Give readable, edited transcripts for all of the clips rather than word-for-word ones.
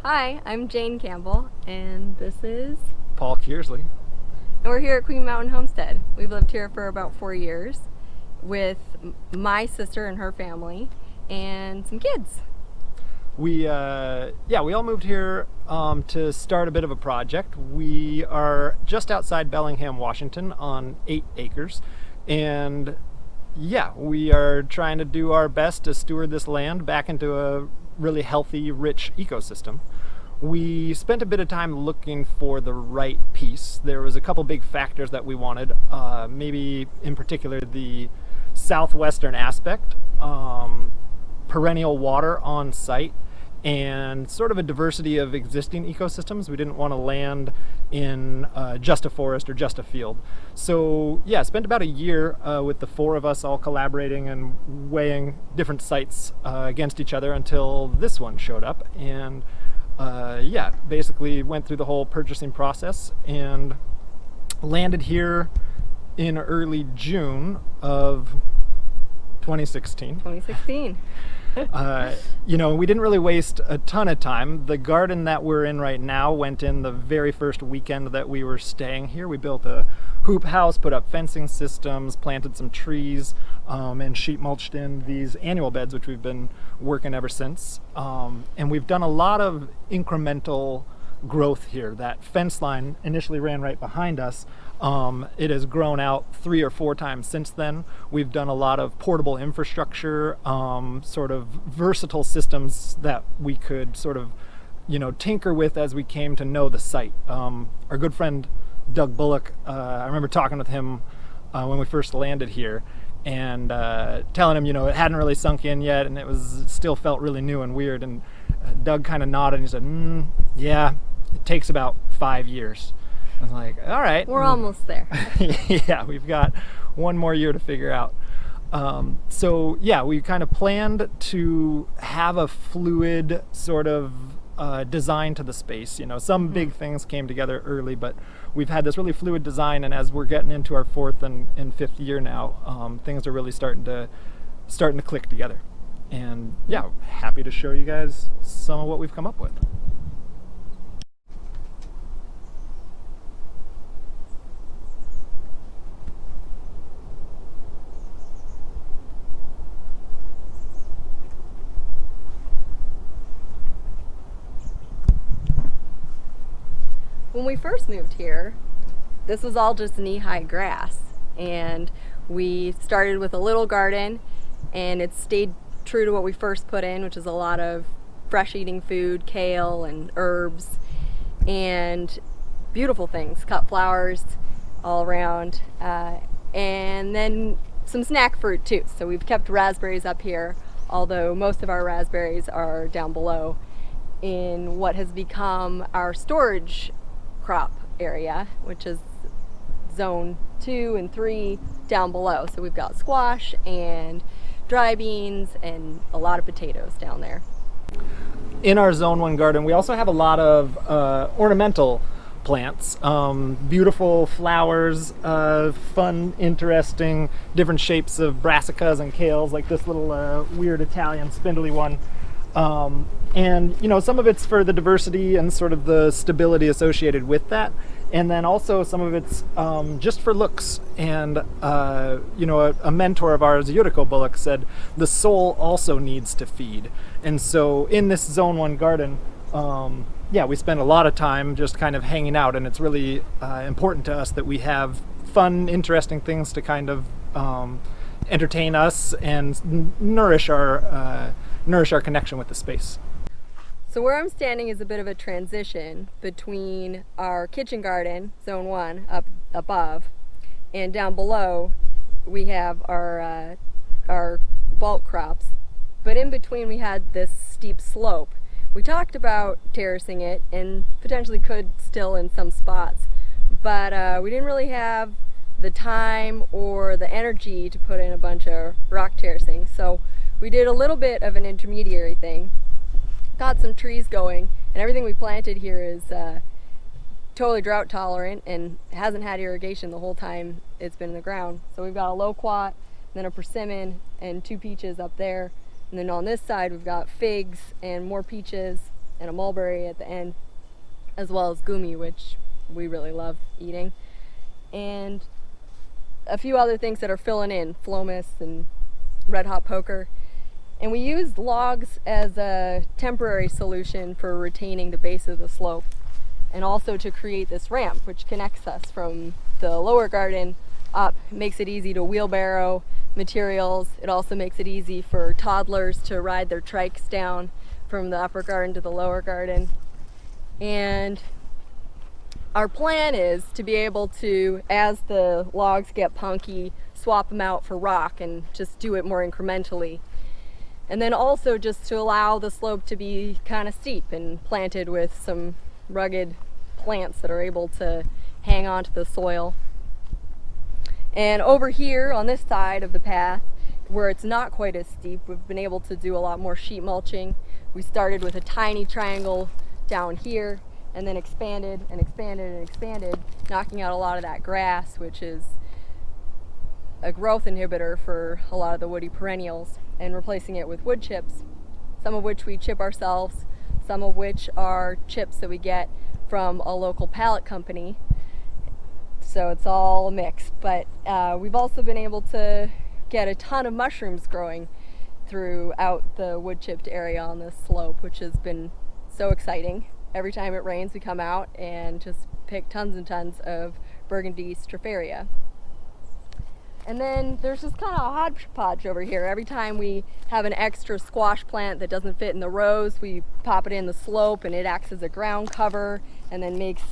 Hi, I'm Jane Campbell, and this is... Paul Kearsley. And we're here at Mountain Homestead. We've lived here for about 4 years with my sister and her family and some kids. We all moved here to start a bit of a project. We are just outside Bellingham, Washington, on 8 acres, and we are trying to do our best to steward this land back into a really healthy, rich ecosystem. We spent a bit of time looking for the right piece. There was a couple big factors that we wanted, maybe in particular the southwestern aspect, perennial water on site, and sort of a diversity of existing ecosystems. We didn't want to land in just a forest or just a field. So spent about a year with the 4 of us all collaborating and weighing different sites against each other until this one showed up. And basically went through the whole purchasing process and landed here in early June of 2016. We didn't really waste a ton of time. The garden that we're in right now went in the very first weekend that we were staying here. We built a hoop house, put up fencing systems, planted some trees, and sheet mulched in these annual beds, which we've been working ever since. And we've done a lot of incremental growth here. That fence line initially ran right behind us. It has grown out 3 or 4 times since then. We've done a lot of portable infrastructure, sort of versatile systems that we could sort of, tinker with as we came to know the site. Our good friend Doug Bullock, I remember talking with him when we first landed here and telling him, it hadn't really sunk in yet and it still felt really new and weird. And Doug kind of nodded and he said, it takes about 5 years. I was like, all right. We're almost there. We've got 1 more year to figure out. We kind of planned to have a fluid sort of design to the space. Some big things came together early, but we've had this really fluid design, and as we're getting into our 4th and 5th year now, things are really starting to click together. And happy to show you guys some of what we've come up with. When we first moved here, this was all just knee-high grass, and we started with a little garden, and it stayed true to what we first put in, which is a lot of fresh eating food, kale and herbs, and beautiful things, cut flowers all around, and then some snack fruit too. So we've kept raspberries up here, although most of our raspberries are down below in what has become our storage crop area, which is zone 2 and 3 down below. So we've got squash and dry beans and a lot of potatoes down there. In our zone 1 garden, we also have a lot of ornamental plants, beautiful flowers, fun, interesting, different shapes of brassicas and kales, like this little weird Italian spindly one. And some of it's for the diversity and sort of the stability associated with that, and then also some of it's just for looks. And a mentor of ours, Yuriko Bullock, said the soul also needs to feed. And so in this zone 1 garden, we spend a lot of time just kind of hanging out, and it's really important to us that we have fun, interesting things to kind of entertain us and nourish our connection with the space. So where I'm standing is a bit of a transition between our kitchen garden, zone 1, up above, and down below we have our bulk crops. But in between we had this steep slope. We talked about terracing it, and potentially could still in some spots, but we didn't really have the time or the energy to put in a bunch of rock terracing. So we did a little bit of an intermediary thing, got some trees going, and everything we planted here is totally drought tolerant and hasn't had irrigation the whole time it's been in the ground. So we've got a loquat, then a persimmon, and 2 peaches up there. And then on this side we've got figs and more peaches and a mulberry at the end, as well as gumi, which we really love eating, and a few other things that are filling in, phlomis and red hot poker. And we used logs as a temporary solution for retaining the base of the slope, and also to create this ramp which connects us from the lower garden up. It makes it easy to wheelbarrow materials. It also makes it easy for toddlers to ride their trikes down from the upper garden to the lower garden. And our plan is to be able to, as the logs get punky, swap them out for rock and just do it more incrementally. And then also just to allow the slope to be kind of steep and planted with some rugged plants that are able to hang on to the soil. And over here on this side of the path, where it's not quite as steep, we've been able to do a lot more sheet mulching. We started with a tiny triangle down here and then expanded and expanded and expanded, knocking out a lot of that grass, which is a growth inhibitor for a lot of the woody perennials, and replacing it with wood chips, some of which we chip ourselves, some of which are chips that we get from a local pallet company. So it's all mixed, but we've also been able to get a ton of mushrooms growing throughout the wood chipped area on this slope, which has been so exciting. Every time it rains, we come out and just pick tons and tons of Burgundy stropharia. And then there's just kind of a hodgepodge over here. Every time we have an extra squash plant that doesn't fit in the rows, we pop it in the slope and it acts as a ground cover and then makes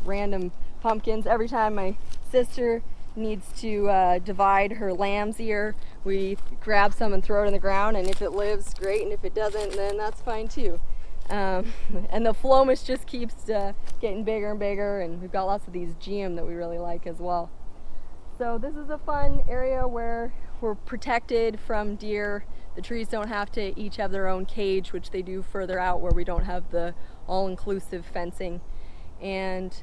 random pumpkins. Every time my sister needs to divide her lamb's ear, we grab some and throw it in the ground, and if it lives, great, and if it doesn't, then that's fine too. And the phlomis just keeps getting bigger and bigger, and we've got lots of these geum that we really like as well. So this is a fun area where we're protected from deer. The trees don't have to each have their own cage, which they do further out where we don't have the all-inclusive fencing. And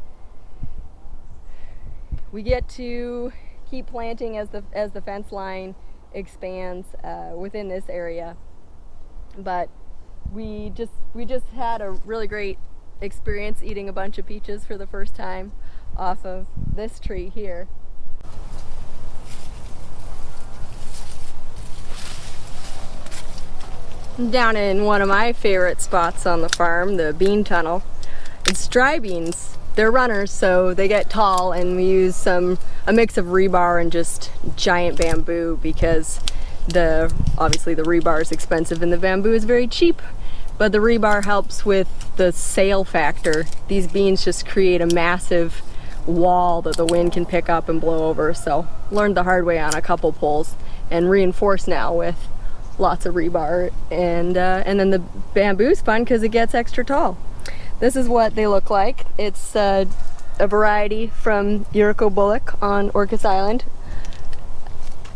we get to keep planting as the fence line expands within this area. But we just had a really great experience eating a bunch of peaches for the first time off of this tree here. Down in one of my favorite spots on the farm, the bean tunnel. It's dry beans. They're runners, so they get tall, and we use a mix of rebar and just giant bamboo, because obviously the rebar is expensive and the bamboo is very cheap, but the rebar helps with the sail factor. These beans just create a massive wall that the wind can pick up and blow over. So learned the hard way on a couple poles, and reinforced now with lots of rebar, and then the bamboo's fun because it gets extra tall. This is what they look like. It's a variety from Yuriko Bullock on Orcas Island,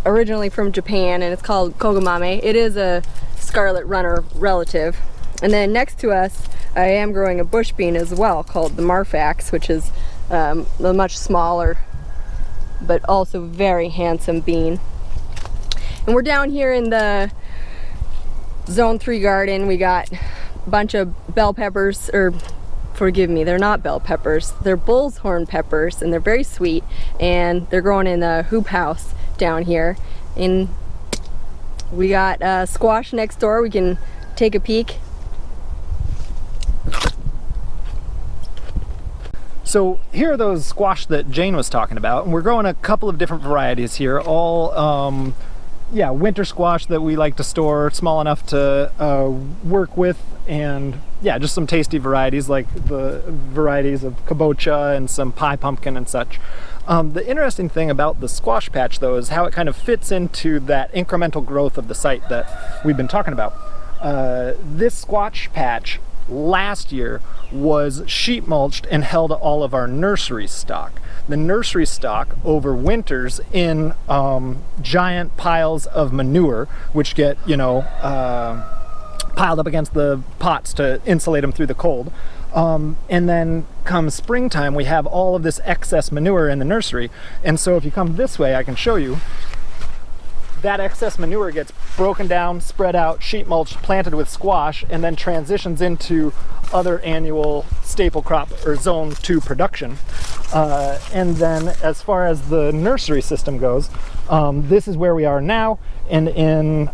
originally from Japan, and it's called Kogamame. It is a scarlet runner relative. And then next to us, I am growing a bush bean as well called the Marfax, which is a much smaller but also very handsome bean. And we're down here in the Zone 3 garden. We got a bunch of bell peppers, or forgive me, they're not bell peppers, they're bull's horn peppers, and they're very sweet, and they're growing in the hoop house down here. And we got squash next door. We can take a peek. So here are those squash that Jane was talking about, and we're growing a couple of different varieties here, all winter squash that we like to store, small enough to work with, and yeah, just some tasty varieties like the varieties of kabocha and some pie pumpkin and such. The interesting thing about the squash patch, though, is how it kind of fits into that incremental growth of the site that we've been talking about. This squash patch last year was sheet mulched and held all of our nursery stock. The nursery stock overwinters in giant piles of manure, which get, piled up against the pots to insulate them through the cold. And then come springtime, we have all of this excess manure in the nursery. And so if you come this way, I can show you, that excess manure gets broken down, spread out, sheet mulch, planted with squash, and then transitions into other annual staple crop or zone 2 production. And then as far as the nursery system goes, this is where we are now, and in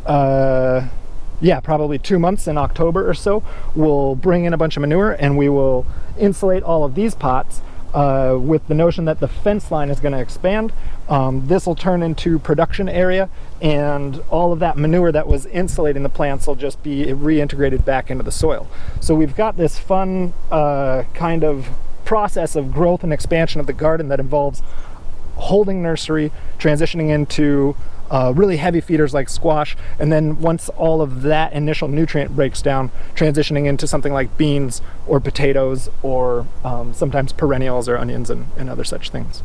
probably 2 months, in October or so, we'll bring in a bunch of manure and we will insulate all of these pots with the notion that the fence line is going to expand. This will turn into production area, and all of that manure that was insulating the plants will just be reintegrated back into the soil. So we've got this fun kind of process of growth and expansion of the garden that involves holding nursery, transitioning into really heavy feeders like squash, and then once all of that initial nutrient breaks down, transitioning into something like beans or potatoes or sometimes perennials or onions and other such things.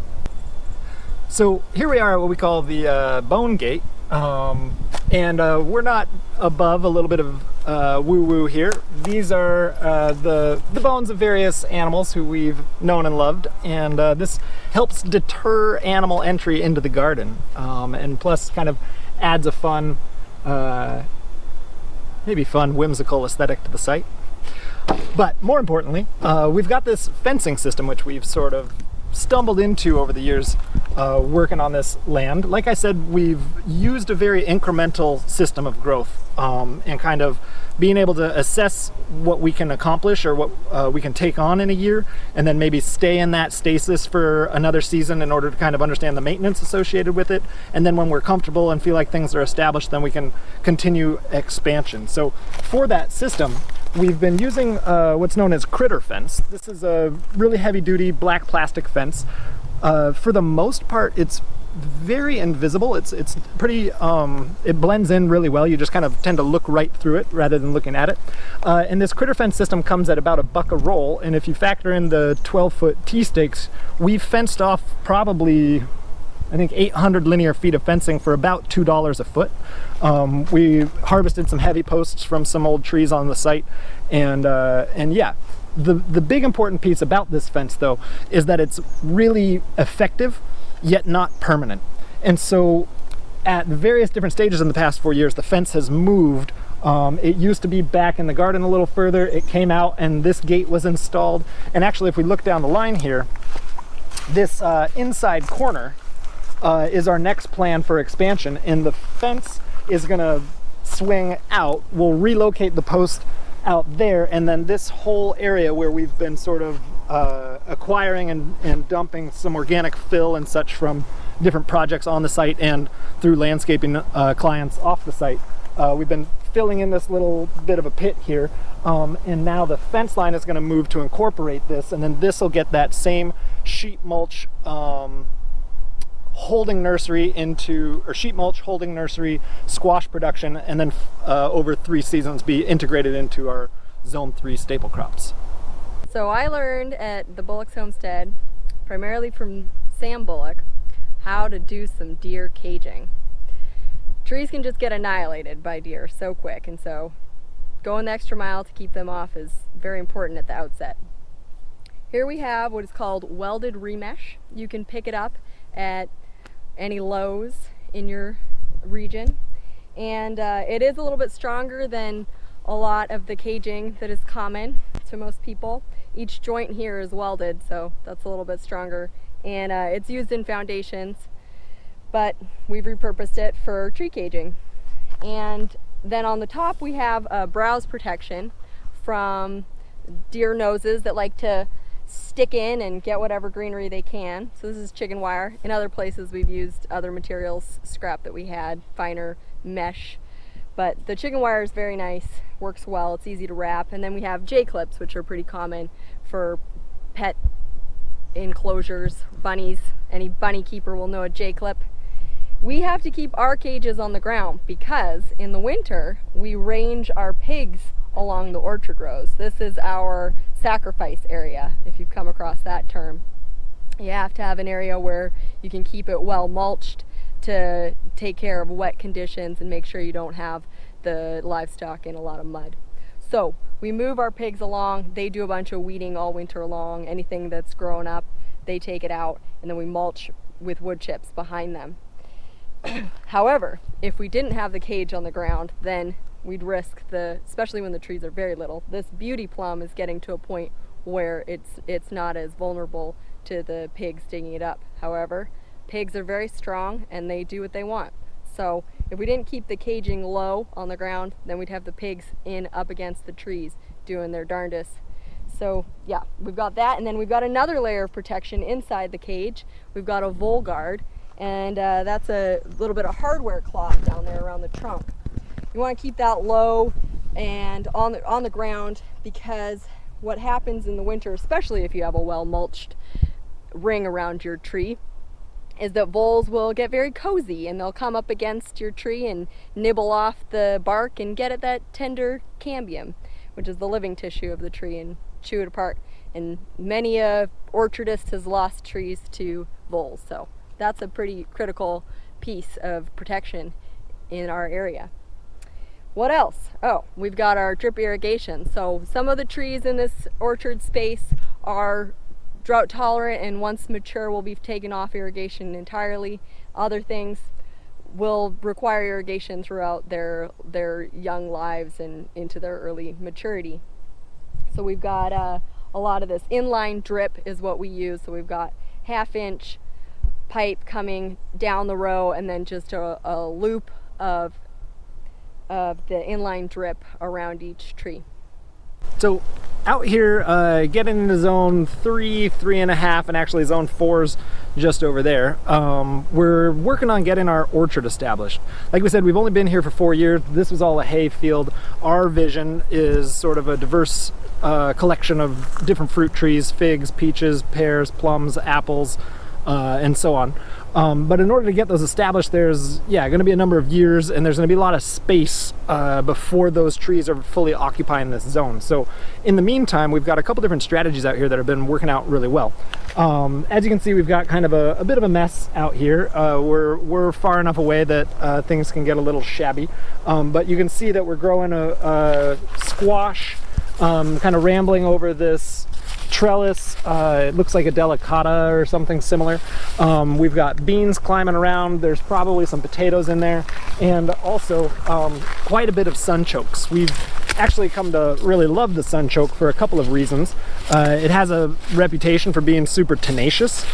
So here we are at what we call the bone gate, and we're not above a little bit of woo-woo here. These are the bones of various animals who we've known and loved, and this helps deter animal entry into the garden, and plus kind of adds a fun, maybe fun, whimsical aesthetic to the site. But more importantly, we've got this fencing system which we've sort of stumbled into over the years working on this land. Like I said, we've used a very incremental system of growth and kind of being able to assess what we can accomplish or what we can take on in a year, and then maybe stay in that stasis for another season in order to kind of understand the maintenance associated with it. And then when we're comfortable and feel like things are established, then we can continue expansion. So for that system, we've been using what's known as critter fence. This is a really heavy-duty black plastic fence. For the most part, it's very invisible. It's pretty, it blends in really well. You just kind of tend to look right through it rather than looking at it. And this critter fence system comes at about $1 a roll, and if you factor in the 12-foot T-stakes, we've fenced off probably, I think, 800 linear feet of fencing for about $2 a foot. We harvested some heavy posts from some old trees on the site, and yeah, the big important piece about this fence though is that it's really effective yet not permanent. And so at various different stages in the past 4 years, the fence has moved. It used to be back in the garden a little further. It came out and this gate was installed, and actually if we look down the line here, this inside corner is our next plan for expansion, and the fence is going to swing out. We'll relocate the post out there, and then this whole area where we've been sort of acquiring and dumping some organic fill and such from different projects on the site and through landscaping clients off the site, we've been filling in this little bit of a pit here, and now the fence line is going to move to incorporate this, and then this will get that same sheet mulch holding nursery into, or sheet mulch holding nursery squash production, and then over 3 seasons be integrated into our zone 3 staple crops. So I learned at the Bullock's Homestead, primarily from Sam Bullock, how to do some deer caging. Trees can just get annihilated by deer so quick, and so going the extra mile to keep them off is very important at the outset. Here we have what is called welded remesh. You can pick it up at any Lowe's in your region, and it is a little bit stronger than a lot of the caging that is common to most people. Each joint here is welded, so that's a little bit stronger, and it's used in foundations, but we've repurposed it for tree caging. And then on the top we have a browse protection from deer noses that like to stick in and get whatever greenery they can. So this is chicken wire. In other places we've used other materials, scrap that we had, finer mesh. But the chicken wire is very nice, works well, it's easy to wrap. And then we have J-clips, which are pretty common for pet enclosures, bunnies. Any bunny keeper will know a J-clip. We have to keep our cages on the ground because in the winter we range our pigs along the orchard rows. This is our sacrifice area, if you've come across that term. You have to have an area where you can keep it well mulched to take care of wet conditions and make sure you don't have the livestock in a lot of mud. So we move our pigs along, they do a bunch of weeding all winter long. Anything that's grown up, they take it out, and then we mulch with wood chips behind them. However, if we didn't have the cage on the ground, then we'd risk especially when the trees are very little, this beauty plum is getting to a point where it's not as vulnerable to the pigs digging it up. However, pigs are very strong and they do what they want. So if we didn't keep the caging low on the ground, then we'd have the pigs up against the trees doing their darndest. So yeah, we've got that, and then we've got another layer of protection inside the cage. We've got a vole guard, and that's a little bit of hardware cloth down there around the trunk. You want to keep that low and on the ground, because what happens in the winter, especially if you have a well mulched ring around your tree, is that voles will get very cozy and they'll come up against your tree and nibble off the bark and get at that tender cambium, which is the living tissue of the tree, and chew it apart. And many a orchardist has lost trees to voles, so that's a pretty critical piece of protection in our area. What else? Oh, we've got our drip irrigation. So some of the trees in this orchard space are drought tolerant, and once mature will be taken off irrigation entirely. Other things will require irrigation throughout their young lives and into their early maturity. So we've got a lot of this inline drip is what we use. So we've got 1/2 inch pipe coming down the row, and then just a loop of the inline drip around each tree. So out here, getting into zone 3, 3.5, and actually zone 4's just over there, we're working on getting our orchard established. Like we said, we've only been here for 4 years. This was all a hay field. Our vision is sort of a diverse collection of different fruit trees: figs, peaches, pears, plums, apples, and so on. But in order to get those established, there's going to be a number of years, and there's going to be a lot of space before those trees are fully occupying this zone. So in the meantime, we've got a couple different strategies out here that have been working out really well. As you can see, we've got kind of a bit of a mess out here. We're far enough away that things can get a little shabby, but you can see that we're growing a squash, kind of rambling over this trellis. It looks like a delicata or something similar. We've got beans climbing around. There's probably some potatoes in there, and also quite a bit of sunchokes. We've actually come to really love the sunchoke for a couple of reasons. It has a reputation for being super tenacious,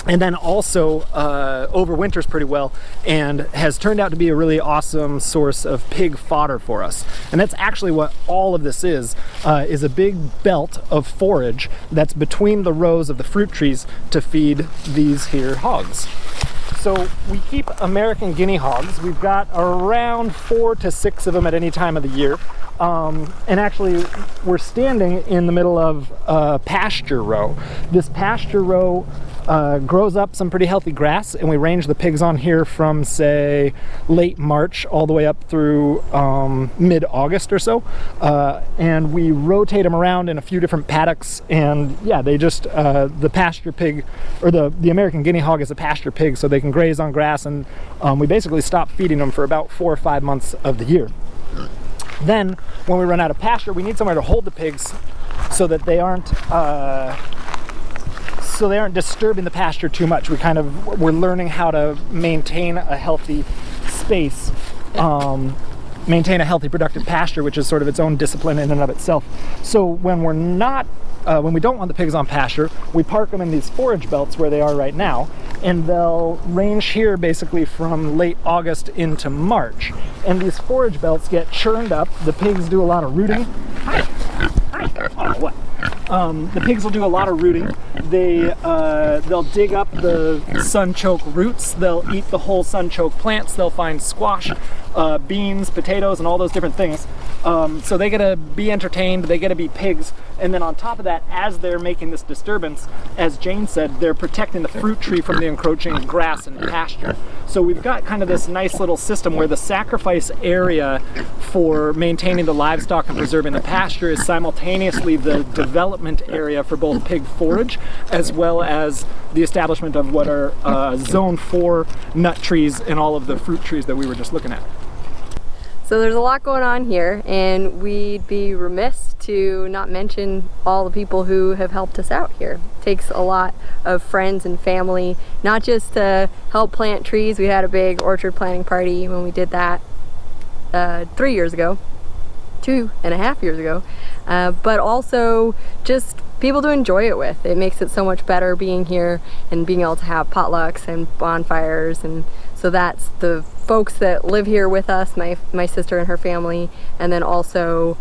and then also overwinters pretty well, and has turned out to be a really awesome source of pig fodder for us. And that's actually what all of this is a big belt of forage that's between the rows of the fruit trees to feed these here hogs. So we keep American guinea hogs. We've got around 4 to 6 of them at any time of the year. And actually, we're standing in the middle of a pasture row. This pasture row grows up some pretty healthy grass, and we range the pigs on here from, say, late March all the way up through mid-August or so. And we rotate them around in a few different paddocks, and yeah, they just, the pasture pig, or the American guinea hog is a pasture pig, so they can graze on grass, and we basically stop feeding them for about 4 or 5 months of the year. Then, when we run out of pasture, we need somewhere to hold the pigs so that they aren't disturbing the pasture too much. We're learning how to maintain a healthy space, maintain a healthy, productive pasture, which is sort of its own discipline in and of itself. So when we don't want the pigs on pasture, we park them in these forage belts where they are right now, and they'll range here basically from late August into March. And these forage belts get churned up. The pigs do a lot of rooting. Oh, what? The pigs will do a lot of rooting. They'll dig up the sunchoke roots. They'll eat the whole sunchoke plants. They'll find squash, beans, potatoes, and all those different things. So they get to be entertained. They get to be pigs. And then on top of that, as they're making this disturbance, as Jane said, they're protecting the fruit tree from the encroaching grass and pasture. So we've got kind of this nice little system where the sacrifice area for maintaining the livestock and preserving the pasture is simultaneously the development area for both pig forage, as well as the establishment of what are zone 4 nut trees and all of the fruit trees that we were just looking at. So there's a lot going on here, and we'd be remiss to not mention all the people who have helped us out here. It takes a lot of friends and family, not just to help plant trees. We had a big orchard planting party when we did that 3 years ago, 2.5 years ago, but also just people to enjoy it with. It makes it so much better being here and being able to have potlucks and bonfires. And so that's the folks that live here with us, my sister and her family, and then also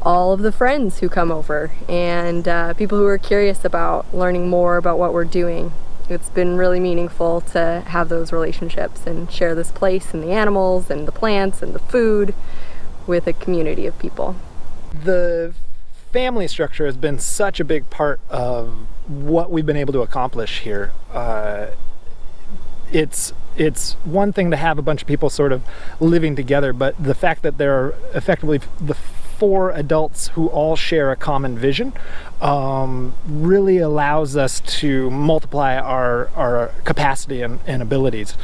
all of the friends who come over and people who are curious about learning more about what we're doing. It's been really meaningful to have those relationships and share this place and the animals and the plants and the food with a community of people. The family structure has been such a big part of what we've been able to accomplish here. It's one thing to have a bunch of people sort of living together, but the fact that there are effectively the 4 adults who all share a common vision really allows us to multiply our capacity and abilities.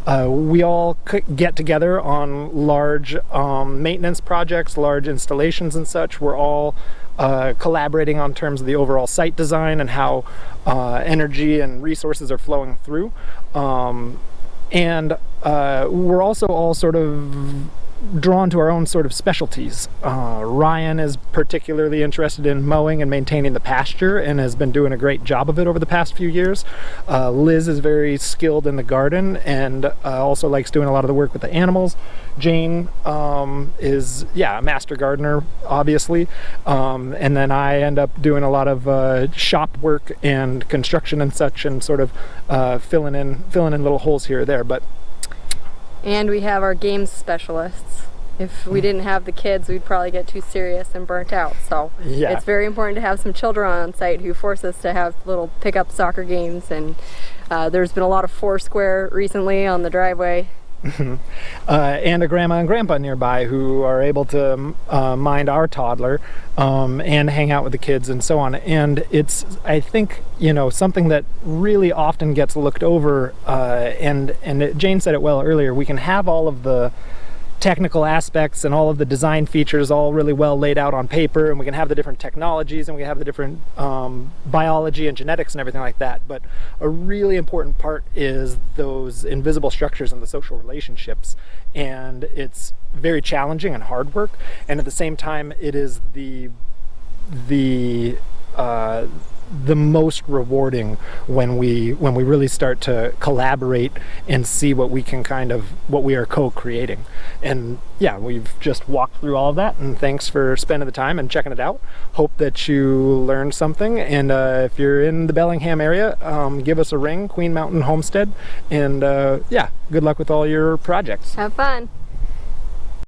We all get together on large maintenance projects, large installations and such. We're all collaborating on terms of the overall site design and how energy and resources are flowing through. And we're also all sort of drawn to our own sort of specialties. Ryan is particularly interested in mowing and maintaining the pasture and has been doing a great job of it over the past few years. Liz is very skilled in the garden and also likes doing a lot of the work with the animals. Jane is, a master gardener, obviously. And then I end up doing a lot of shop work and construction and such, and sort of filling in little holes here or there. And we have our games specialists. If we didn't have the kids, we'd probably get too serious and burnt out. So it's very important to have some children on site who force us to have little pickup soccer games. And there's been a lot of Foursquare recently on the driveway. And a grandma and grandpa nearby who are able to mind our toddler and hang out with the kids and so on. And it's, I think, something that really often gets looked over, and Jane said it well earlier, we can have all of the technical aspects and all of the design features all really well laid out on paper, and we can have the different technologies and we have the different biology and genetics and everything like that, but a really important part is those invisible structures and the social relationships, and it's very challenging and hard work, and at the same time it is the most rewarding when we really start to collaborate and see what we are co-creating. And we've just walked through all of that, and thanks for spending the time and checking it out. Hope that you learned something, and if you're in the Bellingham area, give us a ring, Mountain Homestead, and good luck with all your projects. Have fun.